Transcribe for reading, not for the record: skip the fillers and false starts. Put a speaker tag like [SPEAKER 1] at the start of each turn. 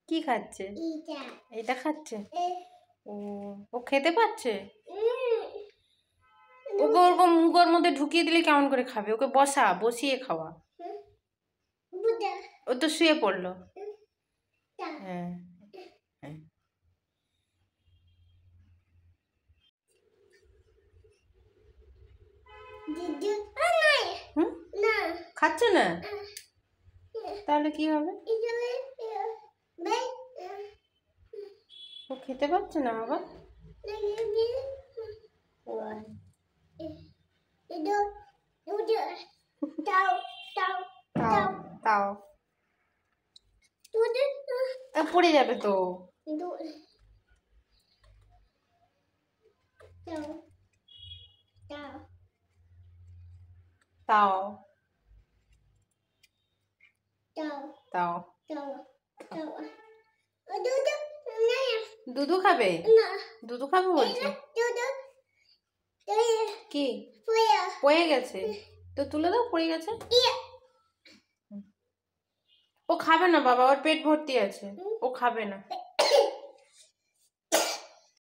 [SPEAKER 1] কি খাচ্ছে? এটা খাচ্ছে। ও ও খেতে পাচ্ছে? ওকে ওরকম মুখের মধ্যে ঢুকিয়ে দিলে কেমন করে খাবে? ওকে বসিয়ে খাওয়া। ও তো শুয়ে পড়লো। হ্যাঁ হ্যাঁ। খাচ্ছে না? তাহলে কি হবে? ও খেতে পাচ্ছে না বাবা? তাও পড়ে যাবে তো। তাও তাও দুধু খাবে? দুধু খাবে বলছে? কি পড়ে গেছে? তো তুলে দাও, পড়ে গেছে। ও খাবে না বাবা, ওর পেট ভর্তি আছে, ও খাবে না।